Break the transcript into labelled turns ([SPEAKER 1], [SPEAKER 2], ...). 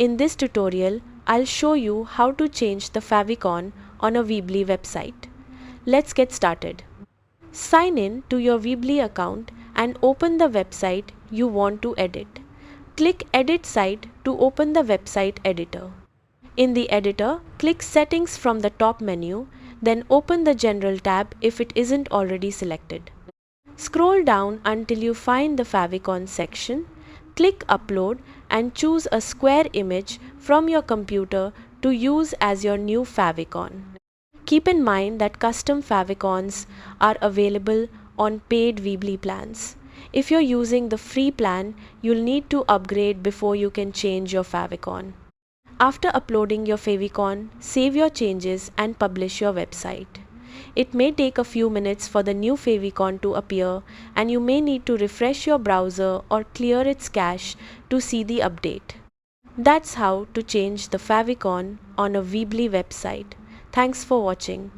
[SPEAKER 1] In this tutorial, I'll show you how to change the favicon on a Weebly website. Let's get started. Sign in to your Weebly account and open the website you want to edit. Click Edit Site to open the website editor. In the editor, click Settings from the top menu, then open the General tab if it isn't already selected. Scroll down until you find the favicon section. Click Upload and choose a square image from your computer to use as your new favicon. Keep in mind that custom favicons are available on paid Weebly plans. If you're using the free plan, you'll need to upgrade before you can change your favicon. After uploading your favicon, save your changes and publish your website. It may take a few minutes for the new favicon to appear, and you may need to refresh your browser or clear its cache to see the update. That's how to change the favicon on a Weebly website. Thanks for watching.